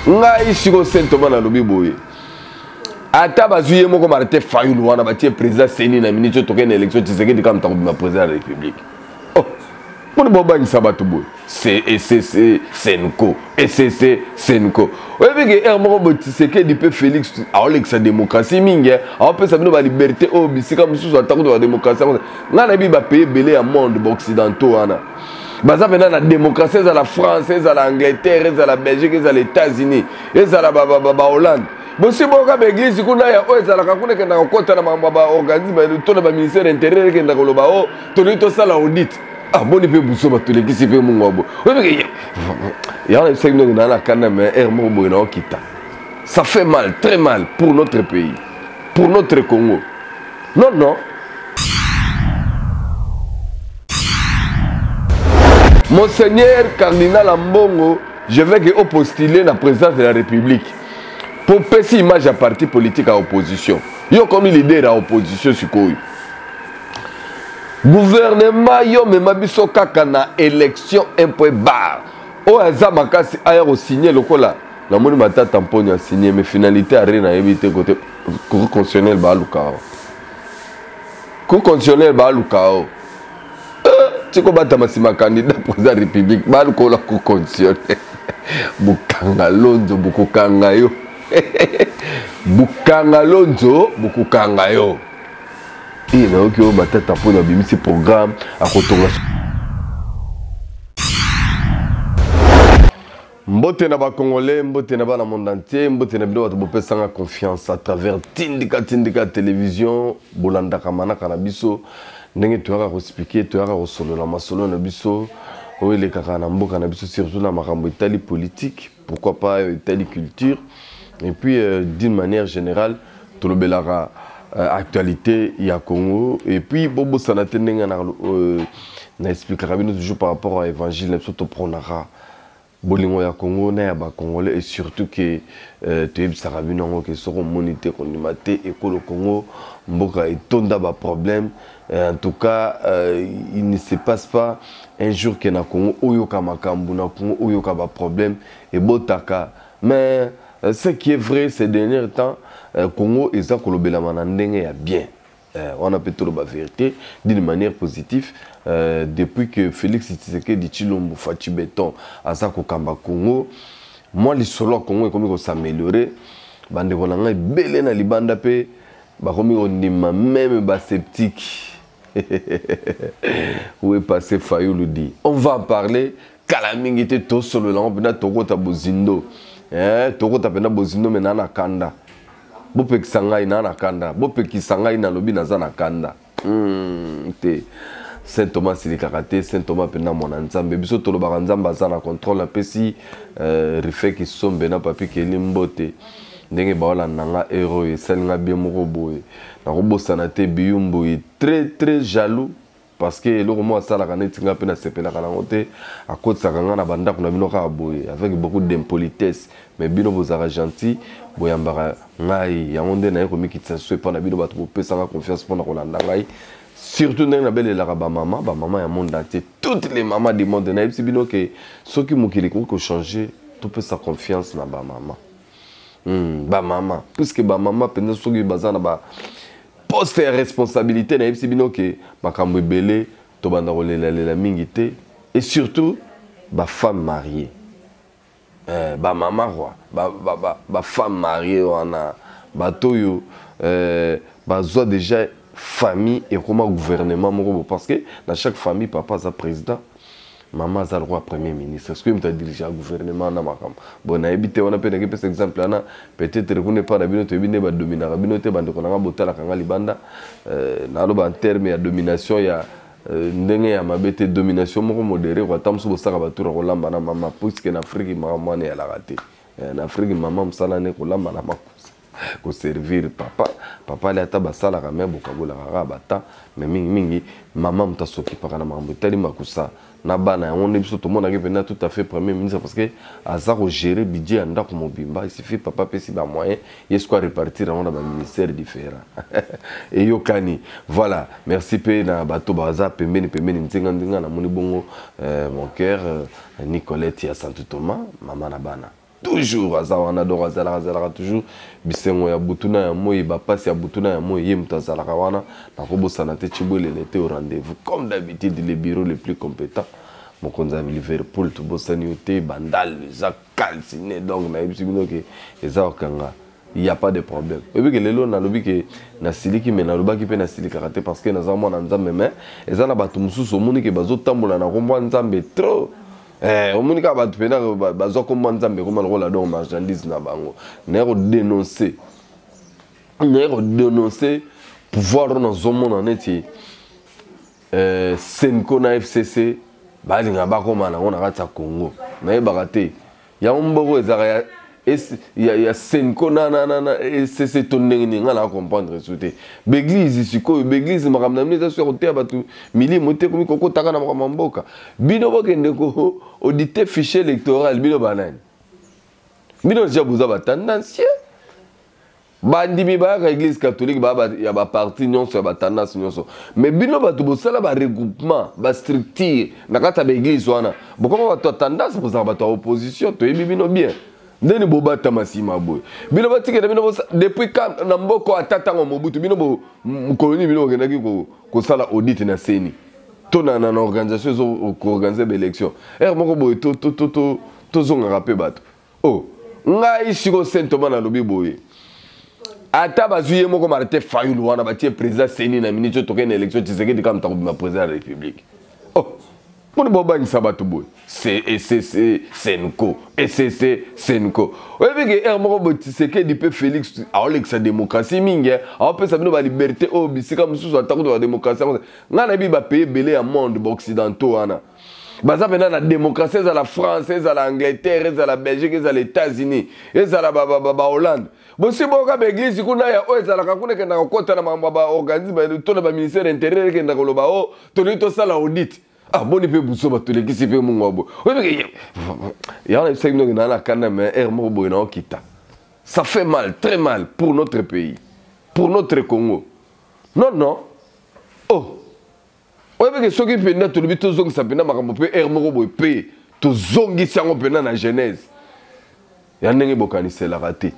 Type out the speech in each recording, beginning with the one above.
ngai siko Saint-Thomas na lobi boye ata bazuye moko Martin Fayulu wana batie président Seni na ministre tokene élection Tshisekedi comme tant que président de la République. Oh, mon boba ni sabatu boye. C'est Senko, Senko. Oui, mais que moko Tshisekedi peut Félix avec sa démocratie mingi, on peut savoir la liberté au bisi comme sous attaque de la démocratie. Nga na bi ba payer belé à monde occidentaux wana. Baza maintenant la démocratie à la France, à l'Angleterre, à la Belgique, à les États-Unis, à la Hollande. Bon, si vous avez l'église, vous avez un ministère intérieur qui est audit. Ah, bon, il peut vous sauver tous les qui s'y fait mon gobo. Il y a un segment dans la canne, mais ça fait mal, très mal pour notre pays, pour notre Congo. Non, non. Monseigneur Cardinal Ambongo, je vais postuler la présidence de la République. Pour passer image à parti politique à opposition. Yo comme leader à opposition sur quoi. Gouvernement yo me mabiso kaka na élection un point bar. O azamaka si aya ko signer le kola. La moni mata tamponya signer mais finalité a rien à éviter côté cour constitutionnel ba lukao. Cour constitutionnel ba lukao. Tiko bata masima candidat président de la République ba lukola cour constitutionnel. Bukanga lonzo bukukanga yo. Bukanga lonzo bukukanga yo. Et na oki o batata pour na bimisi programme à kotonga. Mbote na ba congolais, mbote na ba na monde entier, mbote na bilo bato pesanga confiance à travers Tindika télévision, bolanda kamana kana biso, ndenge toyaka ko expliquer, toyaka ko solo na masolo na biso, o ele kaka na mboka na biso surtout na makambo itali politique, pourquoi pas itali culture. Et puis, d'une manière générale, tout le belara actualité il y a Congo. Et puis, Bobo Sanatene n'a expliqué toujours par rapport à l'évangile, surtout pronara. Bolingo ya Congo, na ya ba Congolais et surtout que tu es sarabino que seront monité qu'on maté et que le Congo mboka et tonda ba problème. En tout cas, il ne se passe pas un jour que na Congo oyoka makambu na Congo oyoka ba problème et botaka. Mais ce qui est vrai ces derniers temps, Congo et ça bien. On a peut-être la vérité d'une manière positive. Depuis que Félix Tshisekedi Tshilombo Fachi Béton à Kamba Congo, moi les solo Congo est comme s'améliorer. Bande volanga belé na libanda pe, ba comme on dit même ba sceptique. Où est passé Fayulu dit. On va en parler. Kalamingité to solo là, on peut toko tabozindo. Toko tapena bozindo menana kanda. Bope kisangai na kanda. Bope kisangai na lobi na zana kanda. Saint Thomas c'est karaté, Saint Thomas pena mon nzambe. Biso tolo baranzamba zana contrôle pesi refait qui sombe na papi ke limbote. Ndenge baola nanga héros et salinga bien moko boye. Na robo sanate biyumbo très jaloux. Parce que le roman ça la canette tinga pena sepela kana ngote à côté ça kanga na banda kuna bino ka boye avec beaucoup d'impolitesse mais bino vous ara gentil boyambara ngai ya onde na ko mikitsa so pa na bino batu pesa nga confiance pour na kolanda ngai surtout na belle la ba maman ya monde entier toutes les mamans du monde na bisi bino que ceux qui mokili ko changer tout peut sa confiance na ba maman ba maman puisque ba maman pena ceux qui bazana ba poste et responsabilité na yebisi bino ke makambo ebele to banda kolela mingité et surtout ba femme mariée ba maman roi ba femme mariée wana ba toyo ba zo déjà famille et comment gouvernement moko parce que dans chaque famille papa za président maman za le roi premier ministre est-ce que tu as dirigé le gouvernement na makam bon na ebité on a peut être cet exemple là peut-être que ne pas na bino to bine ba dominer bino te bande ko na botala kanga libanda na lo ba en terme ya domination ya ndenge ya mabete domination moko modéré ko tamso bo saka batura ko lamba na mama puisque na Afrique maman ne ya la raté na Afrique maman msala ne ko lamba na makusa ko servir papa le ata basala ka me bokabola ka bata mais mingi maman mtasoki pa kana mambo tali makusa na bana on est biso tout le monde a tout à fait premier ministre parce que azaro gérer budget anda ko mobimba il suffit papa pesi ba moyen yes quoi répartir on a ba ministère différent et yokani voilà merci pe na bato baza pembeni nzinga na moni bongo mon cœur Nicolette ya Santo Thomas maman na bana toujours azawana donc azalaka toujours bisengo ya butuna ya moi ba passe ya butuna ya moi ye mutu azalaka wana na kobosana te Chibolele était au rendez-vous comme d'habitude les bureaux les plus compétents mokonzi ya Liverpool tobosani yo te bandal eza calciné donc nayebisi bino ke eza okanga il n'y a pas de problème. Et puis que les lois n'alobi que na siliki mais n'alobaki pe na silikaka te parce que naza mwana nzambe mais eza na bato mususu omoni ke bazotambola na kombo nzambe trop. Omoni ka bato pena bazo kombo nzambe comme lokola donc marchandise na bango. Nero dénoncer pouvoir na zomona neti Senko na FCC balinga bakoma na ngona kata Congo. Na yebaka te. Ya mboko ezaka ya Senko na c'est ton ndenge na comprendre souté l'église sikoyo l'église makamna mneza sur côté batu mili moté komi koko taka na makamboka bino bokende ko auditer fichier électoral bino banani bino déjà buza ba tendance bandimi ba l'église catholique ba ya ba parti nyonso ya ba tendance nyonso mais bino batu bosala ba regroupement ba structure na kata ba église wana bokoma batu tendance bozala batu opposition to yebi bino bien ndeni bobata masima boy bino batikela bino depuis quand na mboko atata ngo Mobutu bino bo koloni bino okendaki ko sala audit na seni to na organisation zo ko organiser ba élection moko boy to zonga rapé bato oh ngai siko sentoma na lobi boy ata bazuye moko Martin Fayulu wana batie président seni na ministre to kena élection Tshisekedi comme ta président de la République oh mon boba ni sabato boy c'est Senko Senko oyebi ke moko bo Tshisekedi pe Félix aolekisa démocratie mingi aopesa bino ba liberté o bisika mususu atako de démocratie ngana bi ba pays belé ya monde occidentaux wana baza pena na démocratie à la France à la Angleterre à la Belgique à les États-Unis à la ba Hollande bosi boka ba église kuna ya o ezala kakuna kenda kokota na ba organisme to na ba ministère intérieur kenda koloba o to ni to sala audit. Ah, bon, il peut vous sauver tous les qui s'y fait mon gobo. Oui, mais il y a un segment qui n'a pas quand même un kita. Ça fait mal, très mal pour notre pays, pour notre Congo. Non, non. Oh. Oui, mais ceux qui peuvent tout le but, tous ceux qui peuvent pas payer, payer, tous ceux qui sont dans la Genèse. Il y a un peu de la raté.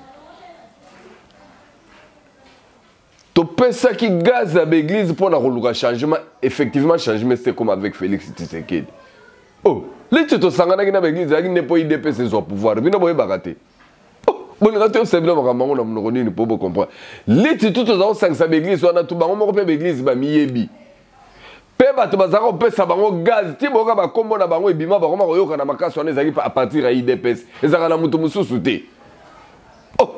Tu peux ça qui gaz à l'église pour le changement. Effectivement, changement, c'est comme avec Félix Tshisekedi. Oh, les tu te sens dans l'église, il n'y a pas IDP, c'est son pouvoir. Il n'y a pas de bagaté. Oh, bon, c'est bien, on peut comprendre. Les tu te sens dans l'église, on a tout le monde qui l'église, il Peba to bazaro pesa bango gaz ti boka ba kombo na bango ebima ba koma koyoka na makasi wana ezaki à partir ya IDPS ezaka na mutu mususu te. Oh,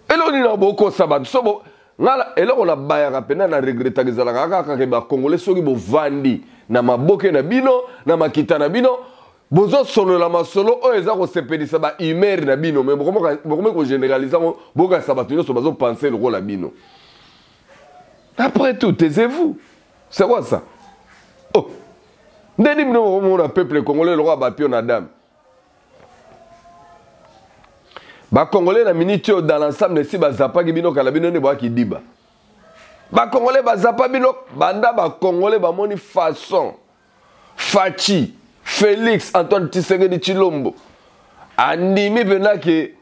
elo ni na boko sabatu so bo ngala eloko na bayaka pena na regreta kizalaka kaka ke ba congolais soki bo vandi na maboke na bino na makita na bino bozo solo la masolo o eza ko sepelisa ba humeur na bino mais bokoma ko généraliser boka sabatu nyonso bazo penser le rôle la bino. Après tout, taisez-vous. C'est quoi ça? Oh, ndeni mino mon peuple congolais le roi bapi on adam. Ba congolais na minitio dans l'ensemble de si ba zapa ki bino kala bino ne ba ki diba. Ba congolais ba zapa bino banda ba congolais ba moni façon. Fachi, Félix Antoine Tshisekedi Tshilombo. Andimi bena ke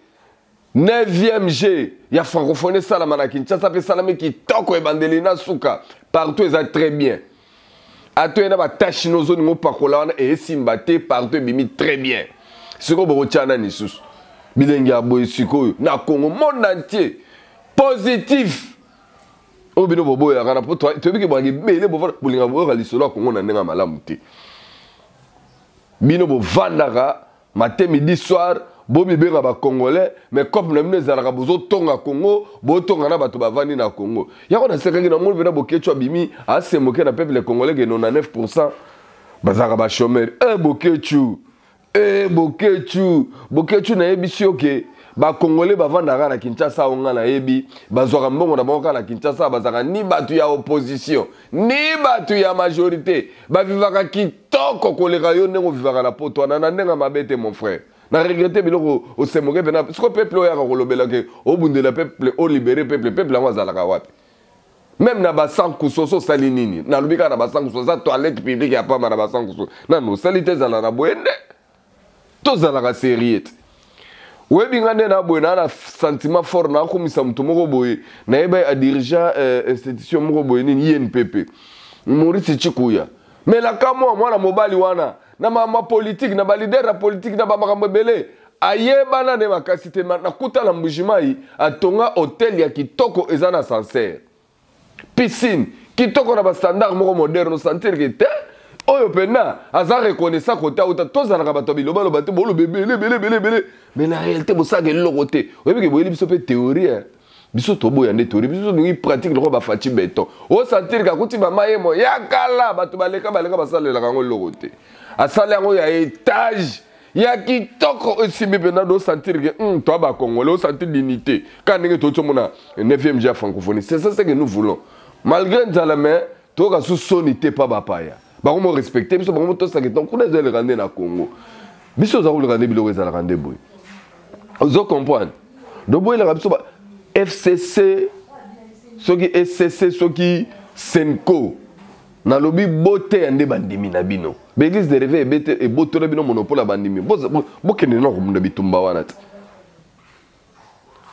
9e G, il y a francophonie salama na Kinshasa pe salami ki toko e bandelina suka partout ça très bien. Ato ena ba tashi nozo ni mo pakola wana e simbate partout bimi très bien. Siko bo chana ni sus. Bilengi aboy siko na Congo monde entier positif. O bino bobo ya kana poto to biki bangi bele bo bolinga bo ka lisolo Congo na ndenga malamu te. Bino bo vandaka matin midi soir bobi benga ba congolais mais comme na mine zalaka bozo tonga Congo bo tonga na bato bavandi na Congo yako na sekangi na mo bena bokecho bimi asemoke na peuple congolais ke 99% bazaka ba chômeur bokechu na yebi oke ba congolais bavandaka na Kinshasa onga na yebi bazwaka mbongo na bango na Kinshasa bazaka ni batu ya opposition ni batu ya majorité bavivaka kitoko koleka yo ndenge vivaka na poto na ndenga mabete mon frère. Na regretter biloko o semoke pena parce que peuple oya ka kolobela ke o bundela peuple o libérer peuple ngo azalaka wapi même na ba sankusoso salinini na lubika na ba sankusoso za toilette publique ya pa na ba sankusoso na no salite zala na boende to zalaka sérieux Webingane na boye na sentiment fort na komisa mutu moko boye na yeba a dirigeant institution moko boye ni INPP Maurice Chikuya mais la kamo mwana mobali wana na ma politique na ba leader la politique na ba makambo belé ayeba na ne makasi te na kuta na mbujimai atonga hotel ya kitoko ezana sincère piscine kitoko na ba standard moko moderne sentir que te oyo pena aza reconnaissant côté auta tozana bato biloba loba te bolo belé mais la réalité bo ça que lokote oyebi ke boyeli biso pe théorie biso tobo ya ne théorie biso ngi pratique loko ba fati beton o sentir ka kuti ba mayemo ya kala bato baleka basalela kango lokote asala yango ya étage ya kitoko esimbi pena do sentir que toi ba congolais o sentir dignité quand ndenge to mona 9e dia francophonie c'est ça que nous voulons malgré nzalame to ka sous sonité pas bapaya ba ko respecter biso ba ko to sa que ton kuna zele rande na Congo biso za ko le rande biloko za la rande boy ozo comprendre do boy la biso ba FCC soki SCC soki Senko na lobi bote ande bandimi na bino l'église de réveil bete e bote na bino monopole bandimi bo kene na ko munda bitumba wana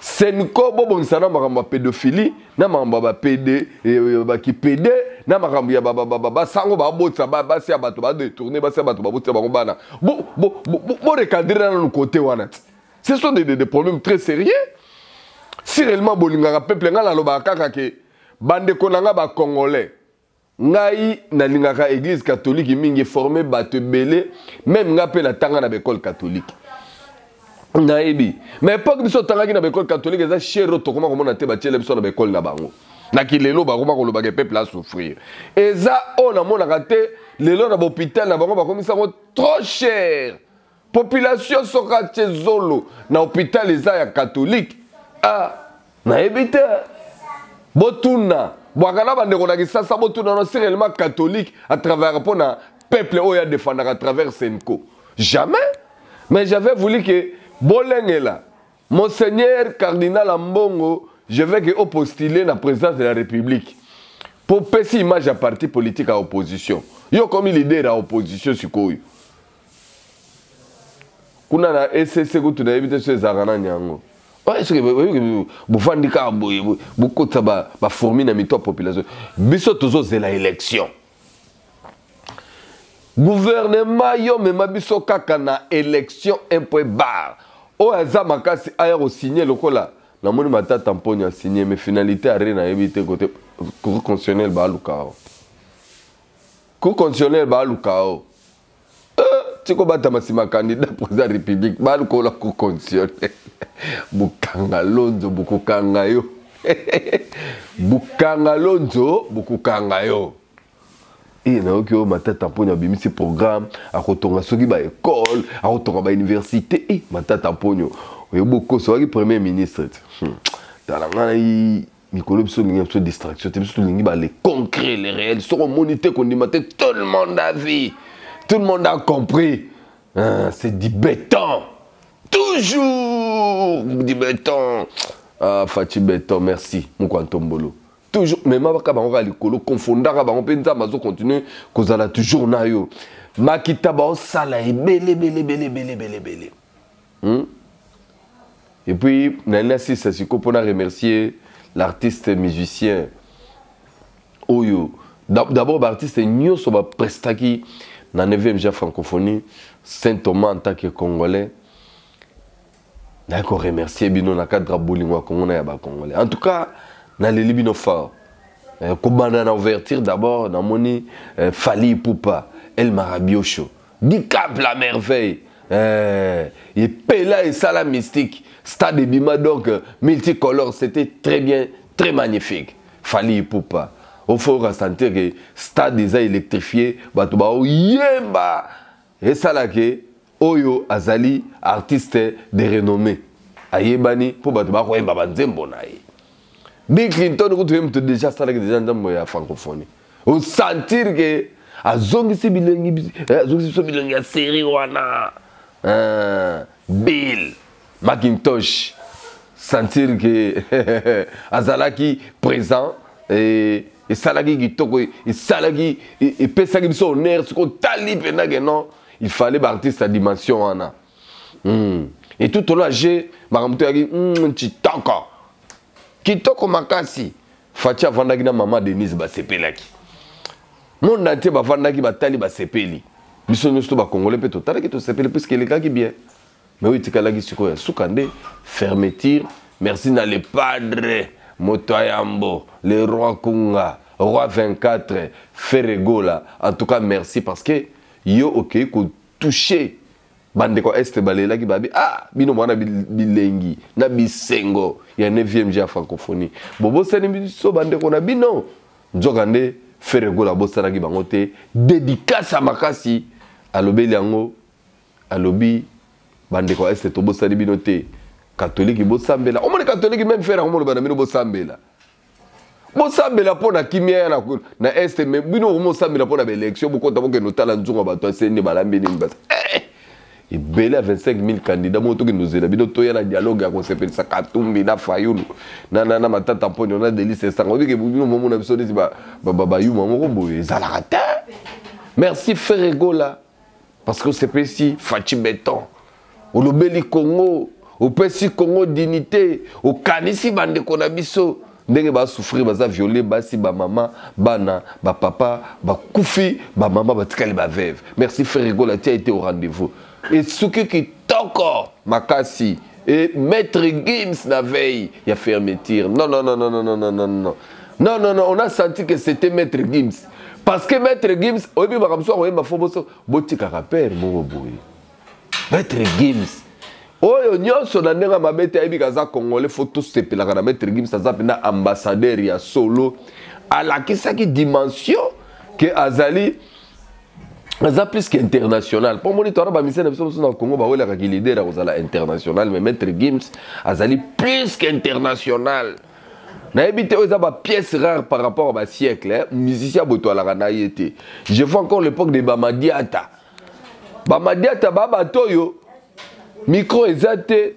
Senko bo bonsana makambo pédophilie na makambo ba PD ba ki PD na makambo ya ba sango ba botsa ba sia bato ba détourner ba sia bato ba botsa ba bana bo recadrer na no côté wana ce sont des problèmes très sérieux si réellement bolingaka peuple nga la loba kaka ke bande konanga ba congolais ngai na lingaka église catholique mingi formé bato belé même nga pe na tanga na école catholique naibi mais époque biso tanga ki na école catholique eza chero to comment na te ba tiele biso na école na bango na ki lelo ba koma ko loba ke peuple a souffrir eza on a mona raté lelo na hôpital na bango ba komisa ko trop cher population soka tezolo na hôpital eza ya catholique ah na ebite botuna bwakana bandeko na kisasa botuna no c'est réellement catholique à travers pour na peuple oya défendre à travers Senko jamais mais j'avais voulu que bolengela monseigneur cardinal Ambongo je veux que postuler la présidence de la République pour passer image à parti politique à opposition yo comme leader à opposition sikoyo kuna na SSC kutu na ebite so ezakana nyango est-ce que bufandika boye bukotsa ba former na mito population biso tozo zela élection gouvernement yo mema biso kaka na élection un point barre o aza makasi aya ko signer lokola na moni matata mponyo a signer mais finalité ari na ebite côté cour constitutionnel ba lukao cour constitutionnel ba lukao tiko bata masima candidat président de la République ba lukola cour constitutionnel bukanga lonzo bukukanga yo bukanga lonzo bukukanga yo et na okyo matata mponyo bimisi programme a kotonga soki ba école a kotonga ba université et matata mponyo oyo boko so ki premier ministre talanga yi mikolo biso lingi biso distraction te biso lingi ba les concrets les réels so monité qu'on dit tout le monde a vu tout le monde a compris c'est du béton toujours du béton ah Fati béton merci Mukwantombolo toujours mais mabaka bango ka likolo confondaka bango pe nzamba zo continuer kozala toujours na yo makita ba osala ebele bele et puis nanasi sasiko pona remercier l'artiste musicien oyo d'abord l'artiste nyoso ba prestaki na 9e dia francophonie Saint Thomas en tant que congolais. D'accord, remercier bino na cadre bolingo Congo na ya ba congolais. En tout cas, na les libino fort. Kobanda na ouverture d'abord na moni Fali Poupa, El Marabiocho. Di Cap la merveille. Et Pela et Sala mystique. Stade Bima donc multicolore, c'était très bien, très magnifique. Fali Poupa. Il faut ressentir que le stade est électrifié. Yemba. Et ça là que Oyo Azali, artiste de renommée. Ayebani, pour battre Yemba Banzembo naï. Bill Clinton, vous devez déjà ça là que déjà dans la francophonie. On sentir que Azongi si bilingi, Azongi si bilingi a série wana. Bill Macintosh, sentir que Azalaki présent et salagi kitoko et salagi et pesagi biso honneur ce qu'on tali penage non il fallait artiste à dimension ana Et tout au long, j'ai Maramuto a dit Kitoko makasi. Fatia vandaki na maman Denise ba sepelaki. Mon entier ba vandaki ba tali ba sepeli. Biso nyusto ba congolais pe to tala ki to sepeli puisque les gars qui bien. Mais oui tikalaki siko ya sukande fermeture. Merci na le padre Motoyambo, le roi Kunga, roi 24, Ferregola. En tout cas merci parce que yo ok ko toucher bande ko est balela ki babi bino mwana bilengi na bisengo ya 9e ja francophonie bobo sani biso bande ko na bino nzokande Ferregola bosala ki bango te dédicace à makasi alobeli yango alobi bande ko est to bosali bino te catholique bosambela o moni catholique même faire ngo bana bino bosambela bosambela pona kimia na est mais bino bosambela pona ba élection bokota boke notala nzunga bato aseni balambi ni basa et belé à 25 000 candidats moto qui nous a bino to ya na dialogue ya konsepeli sa katumbi na fayulu na matata poni on a des listes ça on dit que bino momo na biso dit ba yu momo boye zalata. Merci Ferregola parce que c'est petit Fachi Béton au lobeli Congo au petit Congo dignité au kanisi bande konabiso ndenge ba souffrir baza violer basi ba maman bana ba papa ba kufi ba maman ba tikali ba veuve. Merci Ferregola tu as été au rendez-vous et ce qui toko makasi et maître Gims la veille il y a fermeture non on a senti que c'était maître Gims parce que maître Gims obi ba kamso ko yemba foboso botika rappel mo boye maître Gims oyo nyonso na ndenga mabete ayebi kaza congolais faut tous sepelaka na maître Gims aza pena ambassadeur ya solo alakisaki dimension que azali aza plus qu'international pour moni tora ba mise na biso na Congo ba wela ka leader kozala international mais maître Gims azali plus qu'international na ebité oza ba pièce rare par rapport à ba siècle musicien boto ala na yete je vois encore l'époque de Bamadiata baba toyo micro ezate,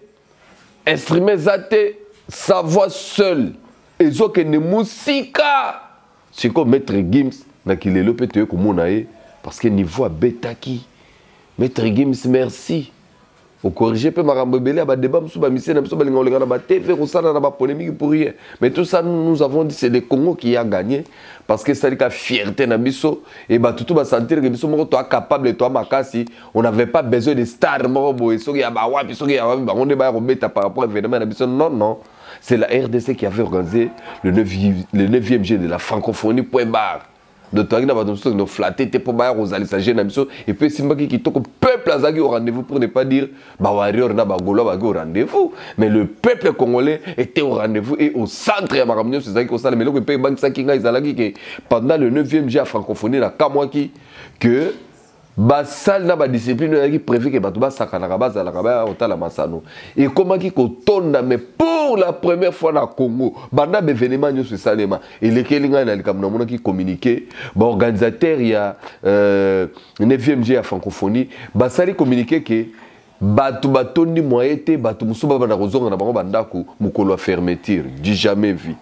instrument ezate, sa voix seule. Ezo que ne musika. C'est comme Maître Gims, na kilelo pete ko monae parce que niveau betaki. Maître Gims merci. Au corriger peut marambo belé ba débat musu ba mission na musu ba linga na ba TV ko sana na ba polémique pour rien. Mais tout ça nous avons dit c'est le Congo qui a gagné parce que c'est la fierté na biso et ba tout ba sentir que biso moko toi capable toi makasi on n'avait pas besoin de stars moko boy so ya ba wapi so ya ba on ba remettre par rapport à événement na biso non c'est la RDC qui avait organisé le 9e G de la francophonie point barre. De toi qui n'a pas de flatter tes pour bailler aux alliés na biso et puis c'est moi qui toko peuple azaki au rendez-vous pour ne pas dire ba warrior na ba golo ba au rendez-vous mais le peuple congolais était au rendez-vous et au centre ya makamnyo c'est ça qui ça mais le pays bank ça qui nga izalaki que pendant le 9e G à francophonie la kamwaki que ba salle na ba discipline qui prévu que bato ba sakana ka bazala ka ba otala masano et comment qui ko tonda mais pour la première fois na Congo banda événement nyo salema et lekelinga na likamna mona qui communiquer ba organisateur ya 9e G à francophonie ba sali communiquer que bato batondi moyete bato musuba bana kozonga na bango bandako mukolo fermeture du jamais vu.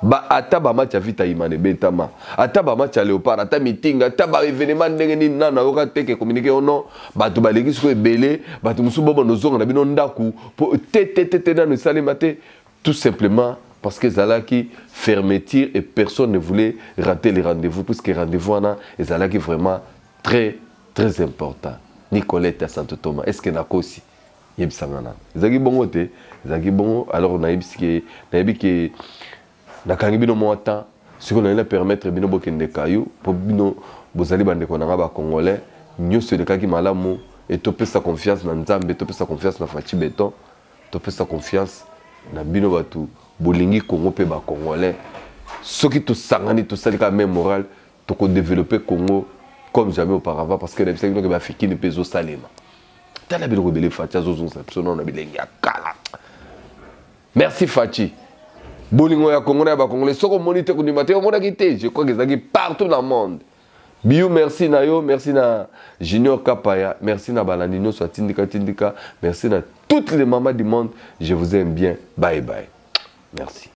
Ba ata ba match vita imane betama ata ba match léopard ata meeting ata ba événement ndenge ni nana oka teke communiquer ono bato baleki siko ebele bato musuba bono zonga na bino ndaku po te na no salema te tout simplement parce que zalaki fermeture et personne ne voulait rater les rendez-vous puisque rendez-vous ana zalaki vraiment très important. Nicolette à Santo Thomas est-ce que nakosi yebisangana zaki bongo te zaki bongo alors na yebi ke nakangi bino mo temps ce qu'on allait permettre bino bokende kayu pour bino bozali bande ko na ba congolais nyoso de kaki malamu et topé sa confiance na Nzambe topé sa confiance na Fachi Béton topé sa confiance na bino batu bolingi Congo pe ba congolais ce qui to sangani to salika même moral to ko développer Congo comme jamais auparavant parce que les gens qui ba fikini peso salema tala bino ko belé Fachi azozon sa personne na bilengi akala. Merci Fachi. Bolingo ya Congo na ba Congolais soko monite ko nimate o mona kité je crois que ça qui partout dans le monde. Biou merci na yo, merci na Junior Kapaya, merci na Balandino soit tindika, merci na toutes les mamans du monde. Je vous aime bien. Bye bye. Merci.